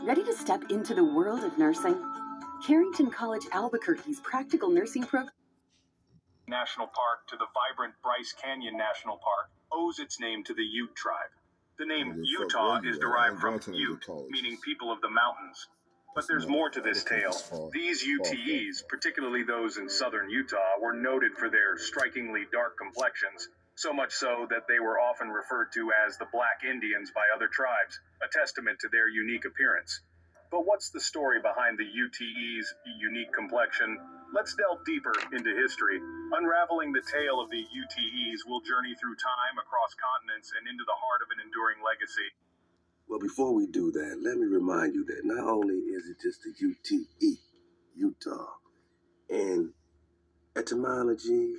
Ready to step into the world of nursing? Carrington College Albuquerque's practical nursing program National Park to the vibrant Bryce Canyon National Park owes its name to the Ute tribe. The name Utah is derived from Ute, meaning people of the mountains. But there's more to this tale. These UTEs, particularly those in southern Utah, were noted for their strikingly dark complexions, so much so that they were often referred to as the Black Indians by other tribes, a testament to their unique appearance. But what's the story behind the UTE's unique complexion? Let's delve deeper into history. Unraveling the tale of the UTEs will journey through time, across continents, and into the heart of an enduring legacy. Well, before we do that, let me remind you that not only is it just the UTE, Utah, in etymology,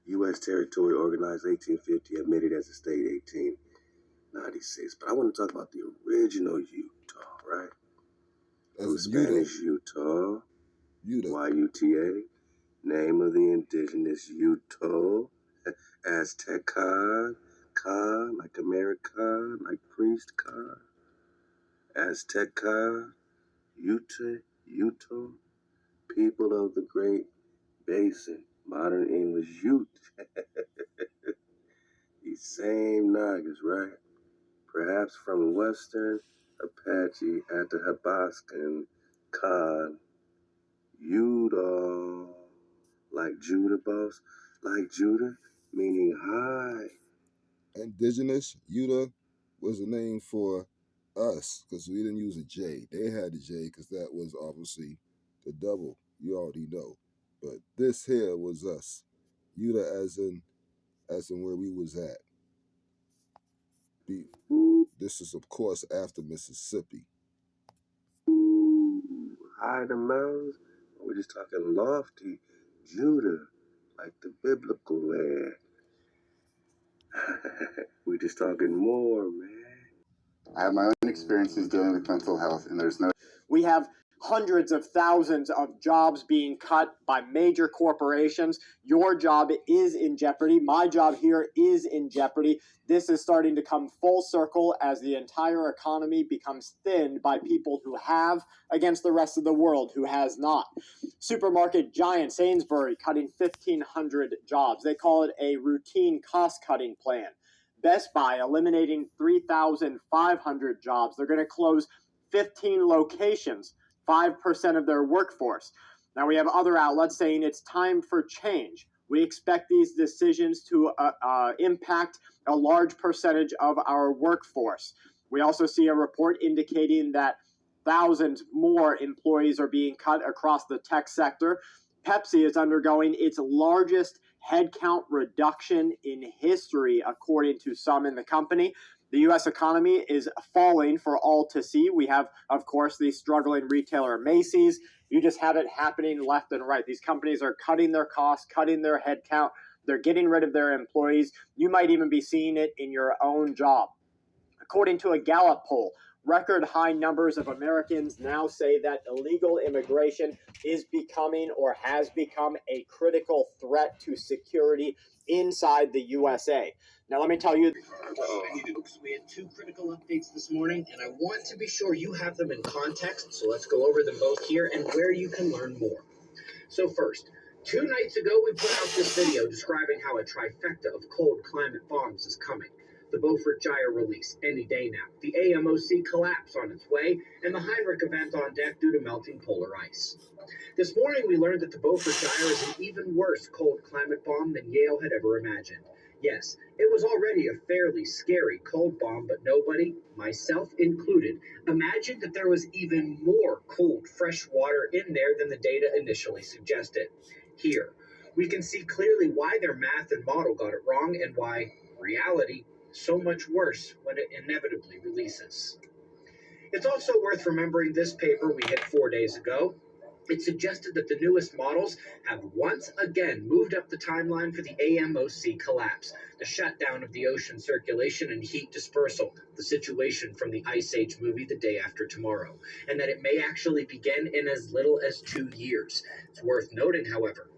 U.S. territory organized 1850, admitted as a state 1896. But I want to talk about the original Utah, right? From Spanish Utah, Y-U-T-A, name of the indigenous Utah, Aztecan, Ka, like America, like priest Ka, Azteca, Utah, people of the Great Basin, modern English Ute. These same Nagas, right? Perhaps from Western Apache Athabascan Khan, Udall, like Judah boss, like Judah, meaning high. Indigenous, Yuta was a name for us because we didn't use a J. They had the J because that was obviously the double. You already know. But this here was us. Yuta as in where we was at. This is of course after Mississippi. High the mountains. We're just talking lofty Judah, like the biblical land. We're just talking more, man. I have my own experiences dealing with mental health, and there's no... We have hundreds of thousands of jobs being cut by major corporations. Your job is in jeopardy. My job here is in jeopardy. This is starting to come full circle as the entire economy becomes thinned by people who have against the rest of the world who has not. Supermarket giant Sainsbury cutting 1,500 jobs. They call it a routine cost-cutting plan. Best Buy eliminating 3,500 jobs. They're going to close 15 locations, 5% of their workforce. Now we have other outlets saying it's time for change. We expect these decisions to impact a large percentage of our workforce. We also see a report indicating that thousands more employees are being cut across the tech sector. Pepsi is undergoing its largest headcount reduction in history, according to some in the company. The U.S. economy is falling for all to see. We have, of course, the struggling retailer Macy's. You just have it happening left and right. These companies are cutting their costs, cutting their headcount. They're getting rid of their employees. You might even be seeing it in your own job. According to a Gallup poll, record high numbers of Americans now say that illegal immigration is becoming or has become a critical threat to security inside the USA. Now, let me tell you. We had two critical updates this morning, and I want to be sure you have them in context, so let's go over them both here and where you can learn more. So first, 2 nights ago, we put out this video describing how a trifecta of cold climate bombs is coming. The Beaufort Gyre release any day now, the AMOC collapse on its way, and the Heinrich event on deck due to melting polar ice. This morning, we learned that the Beaufort Gyre is an even worse cold climate bomb than Yale had ever imagined. Yes, it was already a fairly scary cold bomb, but nobody, myself included, imagined that there was even more cold, fresh water in there than the data initially suggested. Here, we can see clearly why their math and model got it wrong and why reality so much worse when it inevitably releases. It's also worth remembering this paper we hit 4 days ago. It suggested that the newest models have once again moved up the timeline for the AMOC collapse, the shutdown of the ocean circulation and heat dispersal, the situation from the Ice Age movie The Day After Tomorrow, and that it may actually begin in as little as 2 years. It's worth noting, however,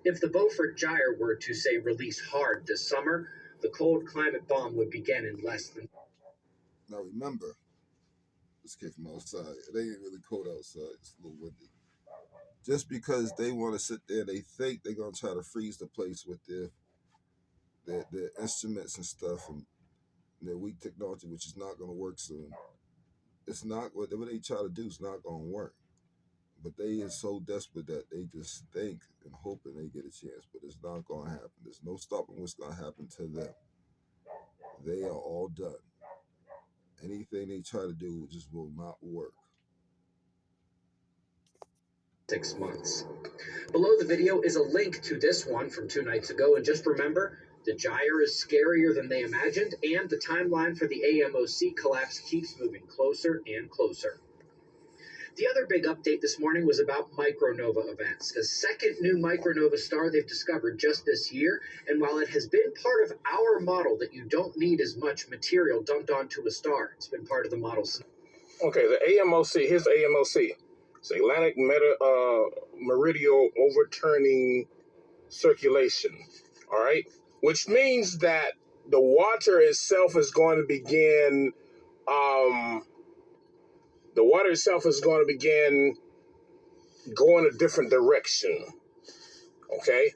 if the Beaufort Gyre were to, say, release hard this summer, the cold climate bomb would begin in less than... Now remember, just came from outside. It ain't really cold outside. It's a little windy. Just because they want to sit there, they think they're gonna try to freeze the place with their instruments and stuff and their weak technology, which is not gonna work soon. It's not whatever they try to do is not gonna work. But they are so desperate that they just think and hoping they get a chance, but it's not gonna happen. There's no stopping what's gonna happen to them. They are all done. Anything they try to do just will not work. 6 months. Below the video is a link to this one from 2 nights ago, and just remember, the gyre is scarier than they imagined, and the timeline for the AMOC collapse keeps moving closer and closer. The other big update this morning was about micronova events, a second new micronova star they've discovered just this year, and while it has been part of our model that you don't need as much material dumped onto a star, it's been part of the model. Okay, the AMOC, here's the AMOC. It's Atlantic Meridional Overturning Circulation, all right? Which means that the water itself is going to begin, going a different direction, okay?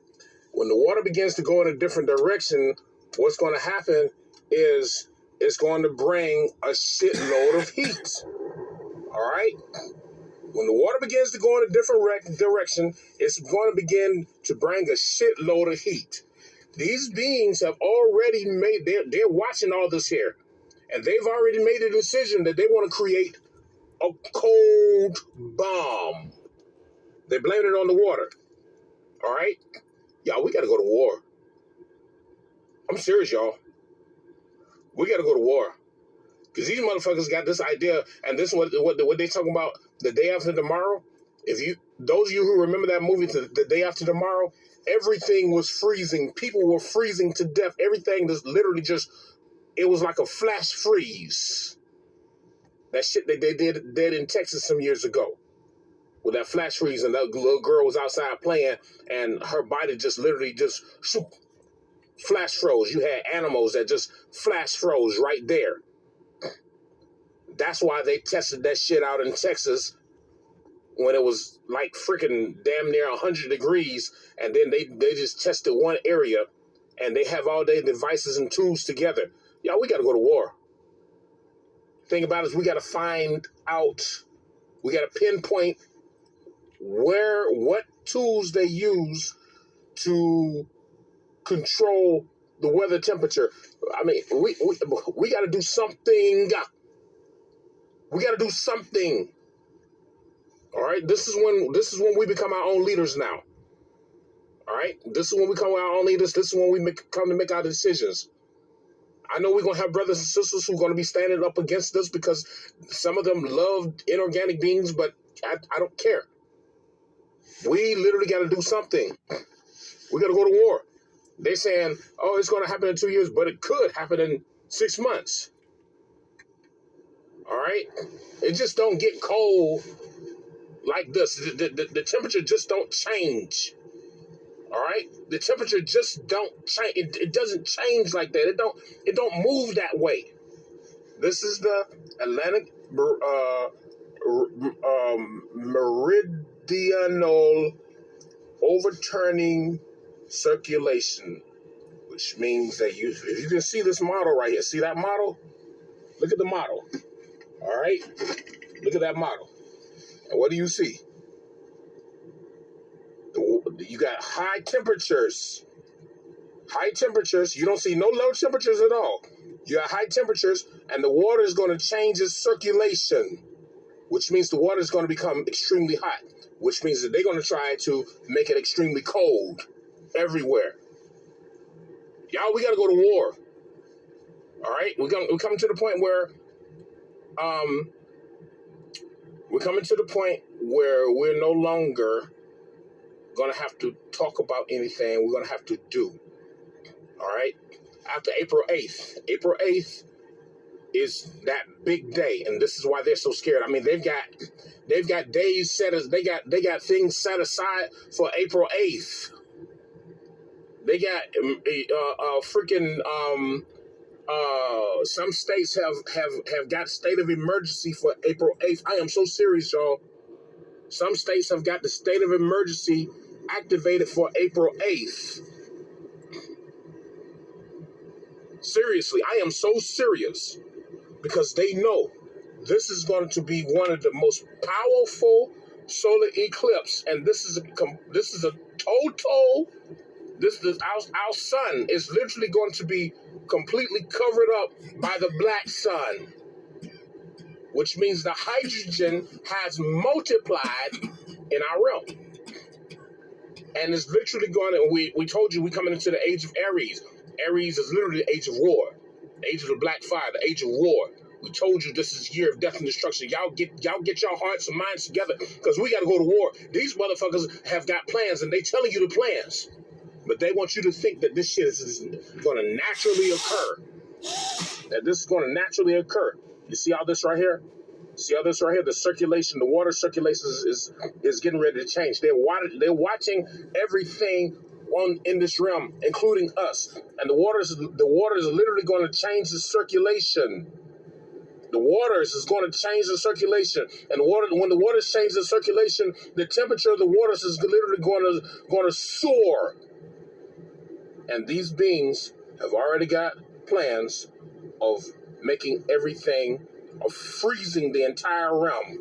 When the water begins to go in a different direction, what's going to happen is it's going to bring a shitload of heat, all right? When the water begins to go in a different direction, it's going to begin to bring a shitload of heat. These beings have already they're watching all this here, and they've already made a decision that they want to create a cold bomb. They blame it on the water. All right? Y'all, we got to go to war. I'm serious, y'all. We got to go to war. Because these motherfuckers got this idea, and this is what they talking about the day after tomorrow. Those of you who remember that movie, The Day After Tomorrow, everything was freezing. People were freezing to death. Everything was literally it was like a flash freeze. That shit that they did in Texas some years ago. With that flash freeze, and that little girl was outside playing, and her body just literally flash froze. You had animals that just flash froze right there. That's why they tested that shit out in Texas when it was like freaking damn near 100 degrees, and then they just tested one area, and they have all their devices and tools together. Y'all, we got to go to war. Thing about it is we got to find out, we got to pinpoint what tools they use to control the weather temperature. I mean, we got to do something. We got to do something. All right, this is when we become our own leaders now. All right, this is when we become our own leaders. This is when we come to make our decisions. I know we're gonna have brothers and sisters who are gonna be standing up against us because some of them love inorganic beings, but I don't care. We literally got to do something. We got to go to war. They're saying, oh, it's going to happen in 2 years, but it could happen in 6 months. All right? It just don't get cold like this. The temperature just don't change. All right? The temperature just don't change. It doesn't change like that. It don't move that way. This is the Atlantic Meridional Overturning Circulation, which means that if you can see this model right here, see that model? Look at the model. All right? Look at that model. And what do you see? You got high temperatures. High temperatures. You don't see no low temperatures at all. You got high temperatures, and the water is going to change its circulation, which means the water is going to become extremely hot, which means that they're going to try to make it extremely cold everywhere. Y'all, we got to go to war. All right? We're coming to the point where we're no longer going to have to talk about anything. We're going to have to do. All right? After April 8th. April 8th is that big day, and this is why they're so scared. I mean, they've got days set as they got things set aside for April 8th. They got freaking Some states have got state of emergency for April 8th. I am so serious, y'all. Some states have got the state of emergency activated for April 8th. Seriously, I am so serious because they know this is going to be one of the most powerful solar eclipse, and this is a total. Our sun is literally going to be completely covered up by the black sun, which means the hydrogen has multiplied in our realm. And it's literally going to, we told you we're coming into the age of Aries. Aries is literally the age of war, the age of the black fire, the age of war. We told you this is year of death and destruction. Y'all get your hearts and minds together because we got to go to war. These motherfuckers have got plans and they telling you the plans. But they want you to think that this shit is going to naturally occur. That this is going to naturally occur. You see all this right here? See all this right here? The circulation, the water circulation is getting ready to change. They're watching everything in this realm, including us. And the waters are literally going to change the circulation. The waters is going to change the circulation, and when the waters change the circulation, the temperature of the waters is literally going to soar. And these beings have already got plans of making everything, of freezing the entire realm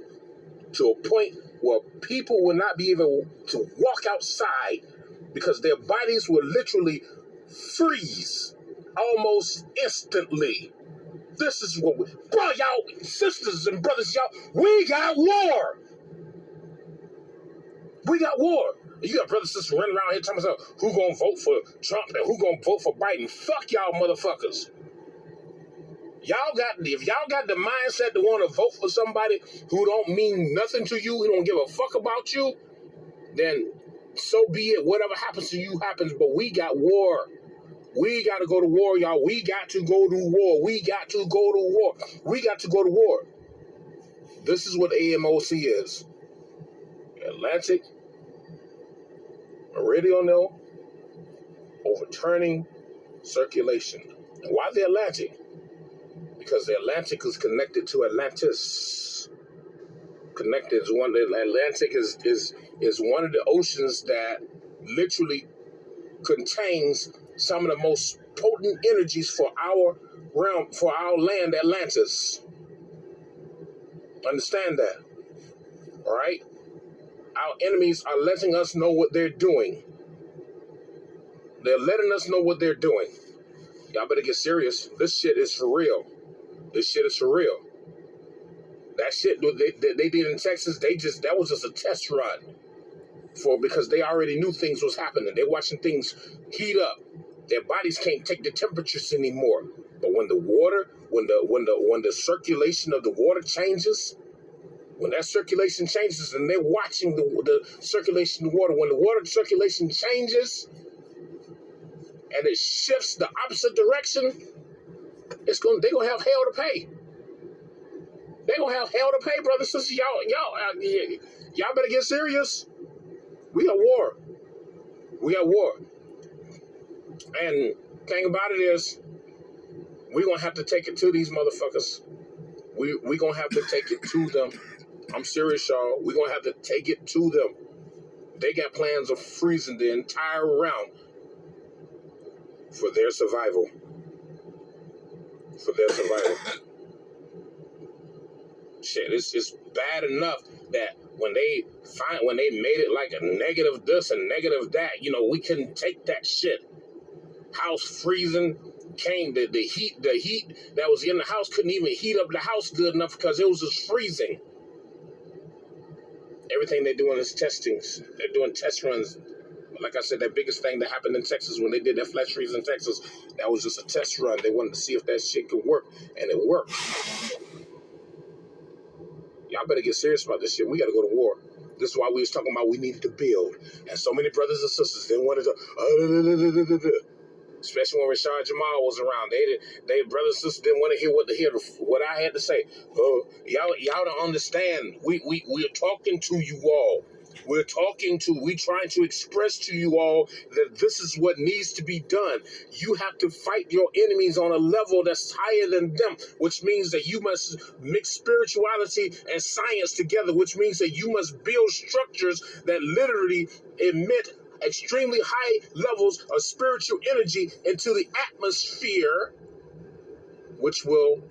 to a point where people will not be able to walk outside because their bodies will literally freeze almost instantly. This is what bro, y'all, sisters and brothers, y'all, we got war. We got war. You got brothers and sisters running around here talking about who gonna vote for Trump and who gonna vote for Biden. Fuck y'all motherfuckers. If y'all got the mindset to want to vote for somebody who don't mean nothing to you, who don't give a fuck about you, then so be it. Whatever happens to you happens, but we got war. We got to go to war, y'all. We got to go to war. We got to go to war. We got to go to war. This is what AMOC is. Atlantic, meridional, overturning circulation. And why the Atlantic? Because the Atlantic is connected to Atlantis. Connected is one. The Atlantic is one of the oceans that literally contains some of the most potent energies for our realm, for our land, Atlantis. Understand that. All right? Our enemies are letting us know what they're doing. They're letting us know what they're doing. Y'all better get serious. This shit is for real. This shit is for real. That shit they did in Texas, that was just a test run. Because they already knew things was happening. They're watching things heat up. Their bodies can't take the temperatures anymore. But when the circulation of the water changes, when that circulation changes and they're watching the circulation of the water, when the water circulation changes and it shifts the opposite direction, they're gonna have hell to pay. They're gonna have hell to pay, brothers and sisters. Y'all better get serious. We got war. We got war. And thing about it is, we're going to have to take it to these motherfuckers. We're going to have to take it to them. I'm serious, y'all. We're going to have to take it to them. They got plans of freezing the entire realm for their survival. For their survival. Shit, it's just bad enough that when they made it like a negative this and negative that, we couldn't take that shit. House freezing came, the heat that was in the house couldn't even heat up the house good enough because it was just freezing. Everything they're doing is testings. They're doing test runs. Like I said, that biggest thing that happened in Texas when they did that flash freeze in Texas, that was just a test run. They wanted to see if that shit could work, and it worked. Y'all better get serious about this shit. We got to go to war. This is why we was talking about we needed to build. And so many brothers and sisters, they wanted to, especially when Rashad Jamal was around. They brothers and sisters didn't want to hear what I had to say. Y'all don't understand. We're talking to you all. We're trying to express to you all that this is what needs to be done. You have to fight your enemies on a level that's higher than them, which means that you must mix spirituality and science together, which means that you must build structures that literally emit extremely high levels of spiritual energy into the atmosphere, which will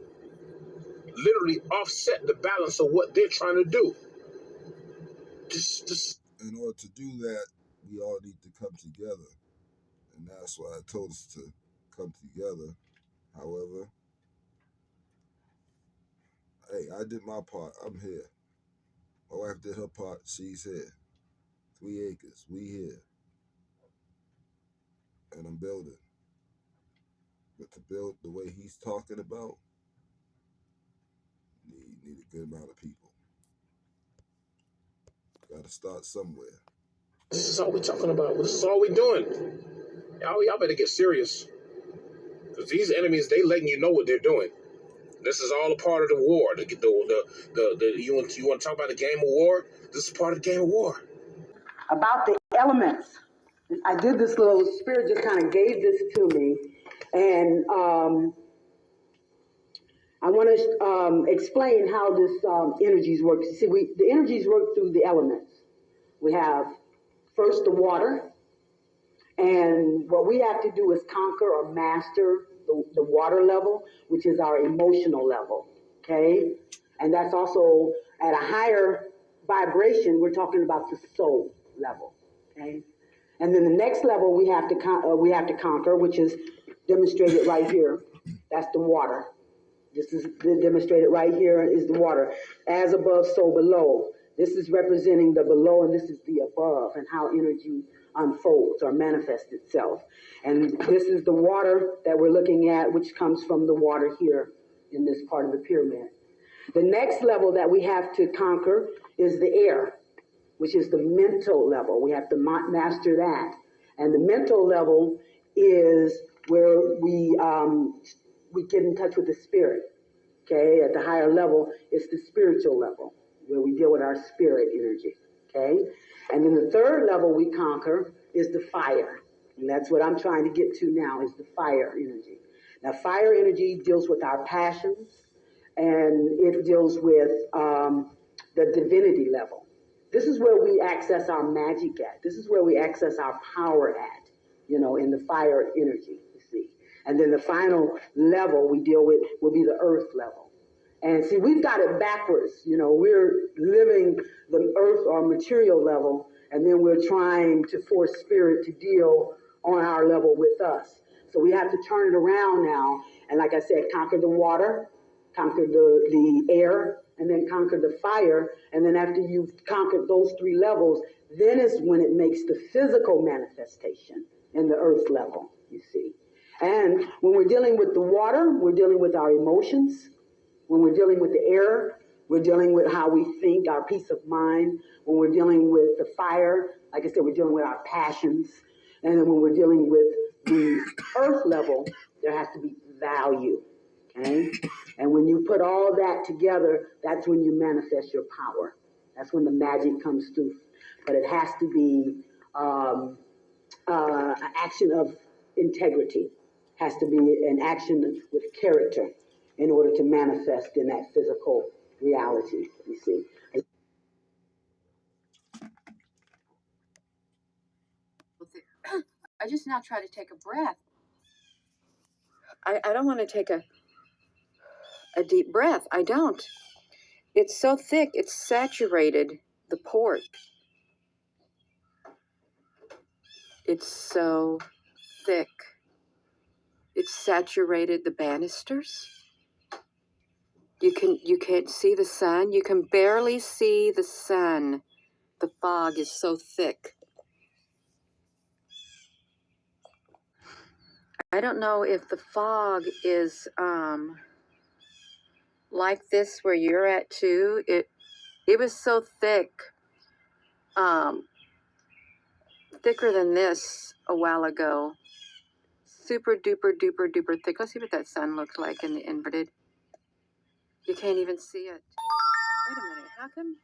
literally offset the balance of what they're trying to do. In order to do that, we all need to come together. And that's why I told us to come together. However, hey, I did my part. I'm here. My wife did her part. She's here. 3 acres. We here. And I'm building. But to build the way he's talking about, need a good amount of people. Got to start somewhere. This is all we're talking about. This is all we're doing. Y'all better get serious. Because these enemies, they letting you know what they're doing. This is all a part of the war. You want to talk about the game of war? This is part of the game of war. About the elements. I did this little, Spirit just kind of gave this to me. And I want to explain how this energies work. See, the energies work through the elements. We have first the water. And what we have to do is conquer or master the water level, which is our emotional level, okay? And that's also at a higher vibration, we're talking about the soul level, okay? And then the next level we have to conquer, which is demonstrated right here. That's the water. This is demonstrated right here is the water. As above, so below. This is representing the below, and this is the above, and how energy unfolds or manifests itself. And this is the water that we're looking at, which comes from the water here in this part of the pyramid. The next level that we have to conquer is the air, which is the mental level. We have to master that. And the mental level is where we get in touch with the spirit. Okay, at the higher level, it's the spiritual level, where we deal with our spirit energy. Okay, and then the third level we conquer is the fire. And that's what I'm trying to get to now, is the fire energy. Now, fire energy deals with our passions, and it deals with the divinity level. This is where we access our magic at. This is where we access our power at, in the fire energy, you see. And then the final level we deal with will be the earth level. And see, we've got it backwards. We're living the earth or material level, and then we're trying to force spirit to deal on our level with us. So we have to turn it around now. And like I said, conquer the water, conquer the air, and then conquer the fire. And then after you've conquered those 3 levels, then is when it makes the physical manifestation in the earth level, you see. And when we're dealing with the water, we're dealing with our emotions. When we're dealing with the air, we're dealing with how we think, our peace of mind. When we're dealing with the fire, like I said, we're dealing with our passions. And then when we're dealing with the earth level, there has to be value, okay? And when you put all that together, that's when you manifest your power. That's when the magic comes through. But it has to be an action of integrity. Has to be an action with character in order to manifest in that physical reality, you see. I just now try to take a breath. I don't want to take a deep breath. I don't. It's so thick, it's saturated the port. It's so thick. It's saturated the banisters. You can't see the sun. You can barely see the sun. The fog is so thick. I don't know if the fog is like this where you're at too. It was so thick, thicker than this a while ago. Super duper duper duper thick. Let's see what that sun looked like in the inverted. You can't even see it. Wait a minute.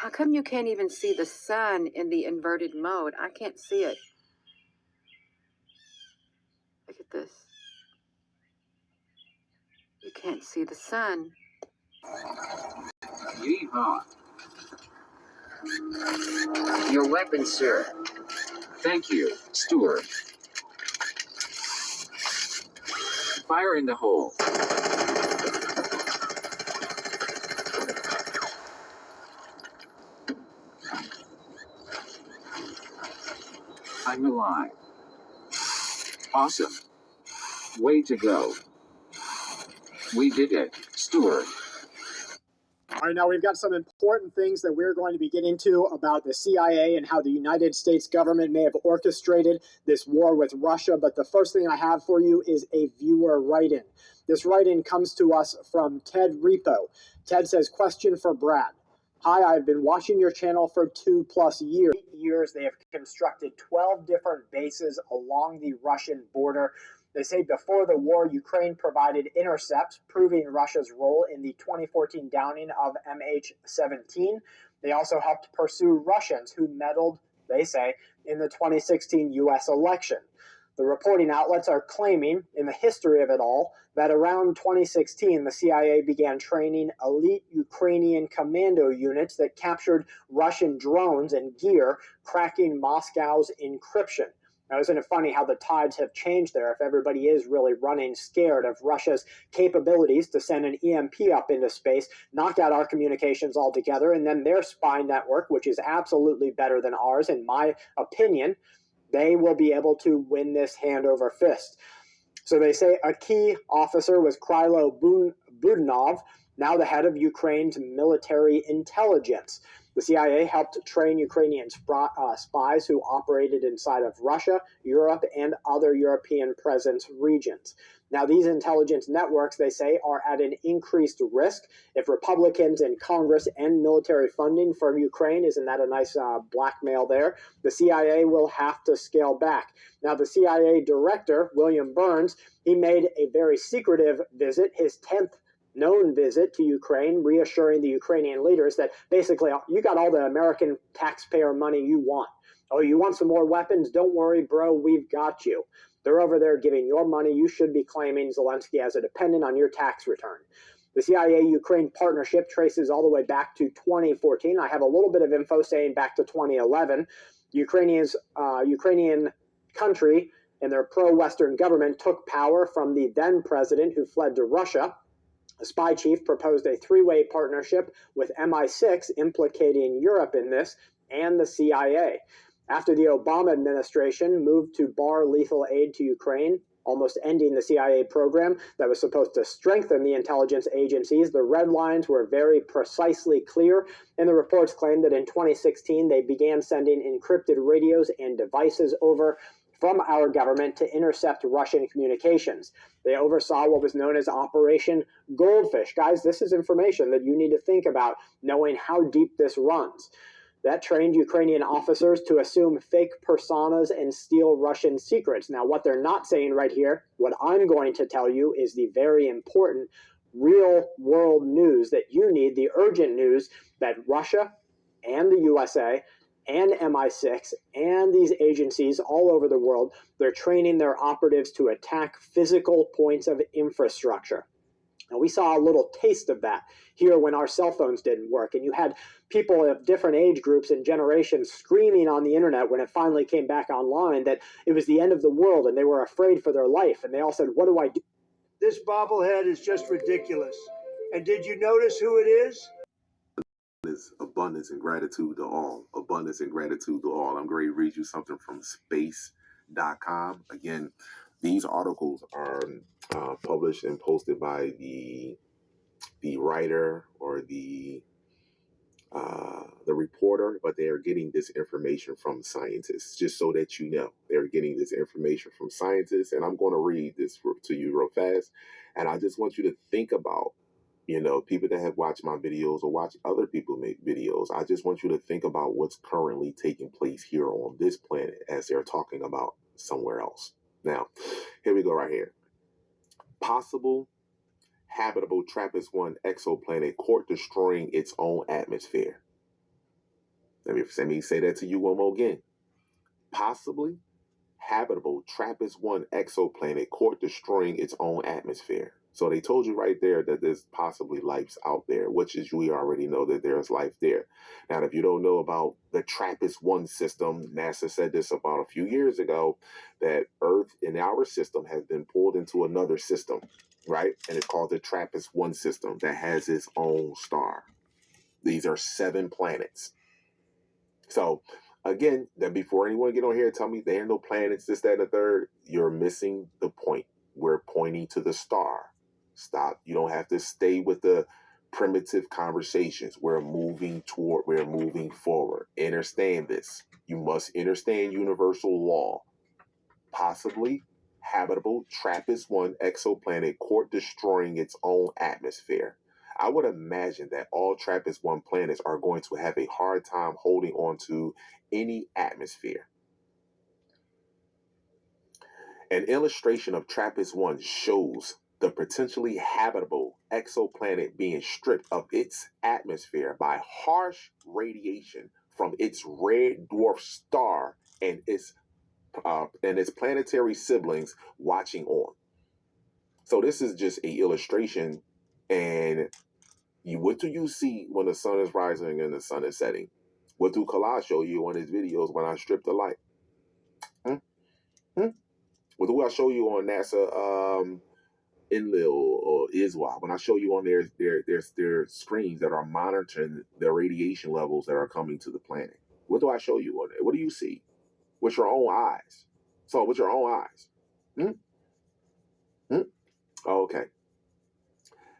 How come you can't even see the sun in the inverted mode? I can't see it. Look at this. You can't see the sun. Yeehaw. Your weapon, sir. Thank you, Stewart. Fire in the hole. I'm alive. Awesome. Way to go. We did it, Stewart. All right, now we've got some important things that we're going to be getting to about the CIA and how the United States government may have orchestrated this war with Russia. But the first thing I have for you is a viewer write-in. This write-in comes to us from Ted Repo. Ted says, question for Brad. Hi, I've been watching your channel for 2+ years. 8 years, they have constructed 12 different bases along the Russian border. They say before the war, Ukraine provided intercepts, proving Russia's role in the 2014 downing of MH17. They also helped pursue Russians who meddled, they say, in the 2016 U.S. election. The reporting outlets are claiming, in the history of it all, that around 2016, the CIA began training elite Ukrainian commando units that captured Russian drones and gear, cracking Moscow's encryption. Now, isn't it funny how the tides have changed there if everybody is really running scared of Russia's capabilities to send an EMP up into space, knock out our communications altogether, and then their spy network, which is absolutely better than ours, in my opinion, they will be able to win this hand over fist. So they say a key officer was Krylo Budanov, now the head of Ukraine's military intelligence. The CIA helped train Ukrainian spies who operated inside of Russia, Europe, and other European presence regions. Now, these intelligence networks, they say, are at an increased risk. If Republicans in Congress end military funding for Ukraine, isn't that a nice blackmail there? The CIA will have to scale back. Now, the CIA director, William Burns, he made a very secretive visit, his 10th known visit to Ukraine, reassuring the Ukrainian leaders that basically you got all the American taxpayer money you want. Oh, you want some more weapons? Don't worry, bro, we've got you. They're over there giving your money. You should be claiming Zelensky as a dependent on your tax return. The CIA-Ukraine partnership traces all the way back to 2014. I have a little bit of info saying back to 2011. Ukrainian country and their pro-Western government took power from the then president who fled to Russia. The spy chief proposed a three-way partnership with MI6 implicating Europe in this and the CIA. After the Obama administration moved to bar lethal aid to Ukraine, almost ending the CIA program that was supposed to strengthen the intelligence agencies, the red lines were very precisely clear, and the reports claim that in 2016 they began sending encrypted radios and devices over from our government to intercept Russian communications. They oversaw what was known as Operation Goldfish. Guys, this is information that you need to think about, knowing how deep this runs. That trained Ukrainian officers to assume fake personas and steal Russian secrets. Now, what they're not saying right here, what I'm going to tell you is the very important real-world news that you need, the urgent news that Russia and the USA and MI6 and these agencies all over the world, they're training their operatives to attack physical points of infrastructure. Now, we saw a little taste of that here when our cell phones didn't work, and you had people of different age groups and generations screaming on the internet when it finally came back online that it was the end of the world and they were afraid for their life, and they all said, what do I do? This bobblehead is just ridiculous. And did you notice who it is? Is abundance and gratitude to all. Abundance and gratitude to all. I'm going to read you something from space.com. Again, these articles are published and posted by the writer or the reporter, but they are getting this information from scientists, just so that you know. They're getting this information from scientists, and I'm going to read this to you real fast, and I just want you to think about, you know, people that have watched my videos or watch other people make videos. I just want you to think about what's currently taking place here on this planet as they're talking about somewhere else. Now, here we go right here. Possible habitable TRAPPIST-1 exoplanet caught destroying its own atmosphere. Let me say that to you one more again. Possibly habitable TRAPPIST-1 exoplanet caught destroying its own atmosphere. So they told you right there that there's possibly life out there, which is we already know that there's life there. Now, if you don't know about the TRAPPIST-1 system, NASA said this about a few years ago, that Earth in our system has been pulled into another system, right? And it's called the TRAPPIST-1 system that has its own star. These are 7 planets. So again, then before anyone get on here and tell me there are no planets, this, that, and the third, you're missing the point. We're pointing to the star. Stop. You don't have to stay with the primitive conversations. We're moving forward. Understand this. You must understand universal law. Possibly habitable TRAPPIST-1 exoplanet caught destroying its own atmosphere. I would imagine that all TRAPPIST-1 planets are going to have a hard time holding on to any atmosphere. An illustration of TRAPPIST-1 shows the potentially habitable exoplanet being stripped of its atmosphere by harsh radiation from its red dwarf star and its planetary siblings watching on. So this is just an illustration, and what do you see when the sun is rising and the sun is setting? What do Kala show you on his videos when I strip the light? What do I show you on NASA Enlil or ISWA? When I show you on their screens that are monitoring the radiation levels that are coming to the planet. What do I show you on there? What do you see? With your own eyes. So with your own eyes. Oh, okay.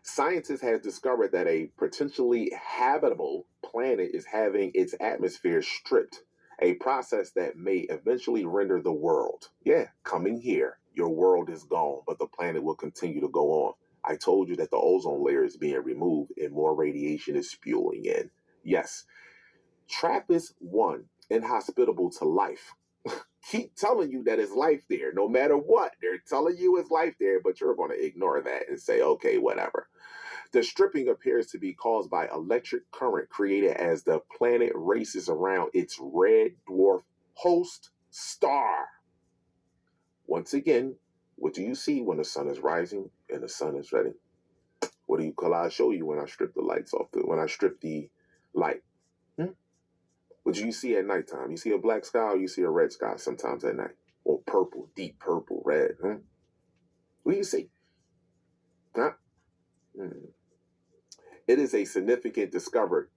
Scientists have discovered that a potentially habitable planet is having its atmosphere stripped, a process that may eventually render the world. Yeah, coming here. Your world is gone, but the planet will continue to go on. I told you that the ozone layer is being removed and more radiation is spewing in. Yes, TRAPPIST-1, inhospitable to life. Keep telling you that it's life there, no matter what. They're telling you it's life there, but you're going to ignore that and say, okay, whatever. The stripping appears to be caused by electric current created as the planet races around its red dwarf host star. Once again, what do you see when the sun is rising and the sun is setting? What do I show you when I strip the lights off? When I strip the light? What do you see at nighttime? You see a black sky or you see a red sky sometimes at night? Or purple, deep purple, red. What do you see? It is a significant discovery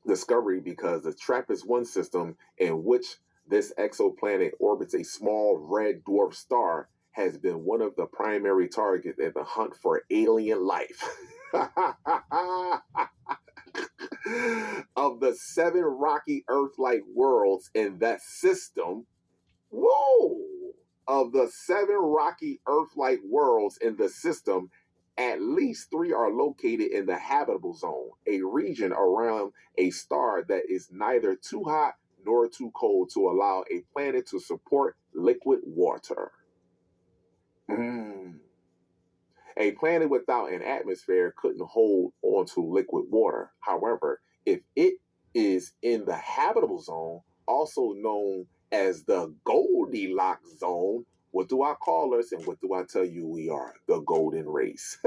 because the TRAPPIST-1 system in which this exoplanet orbits a small red dwarf star has been one of the primary targets in the hunt for alien life. Of the 7 rocky Earth-like worlds in that system, of the 7 rocky Earth-like worlds in the system, at least 3 are located in the habitable zone, a region around a star that is neither too hot nor too cold to allow a planet to support liquid water. A planet without an atmosphere couldn't hold onto liquid water. However, if it is in the habitable zone, also known as the Goldilocks zone, what do I call us and what do I tell you we are? The golden race.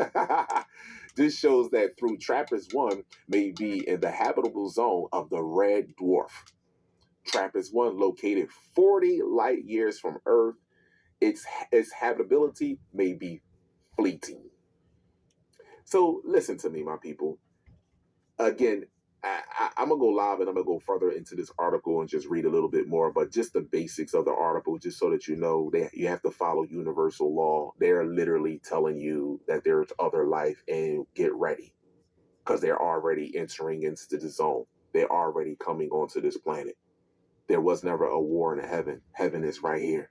This shows that through TRAPPIST-1 may be in the habitable zone of the red dwarf. TRAPPIST-1 located 40 light years from Earth. Its habitability may be fleeting. So listen to me, my people. Again, I'm going to go live and I'm going to go further into this article and just read a little bit more, but just the basics of the article, just so that you know that you have to follow universal law. They're literally telling you that there's other life and get ready because they're already entering into the zone. They're already coming onto this planet. There was never a war in heaven. Heaven is right here.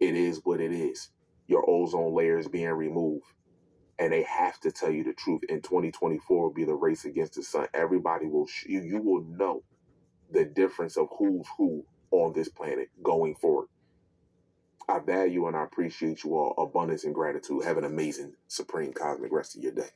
It is what it is. Your ozone layer is being removed. And they have to tell you the truth. In 2024 will be the race against the sun. Everybody will, you will know the difference of who's who on this planet going forward. I value and I appreciate you all. Abundance and gratitude. Have an amazing, supreme, cosmic rest of your day.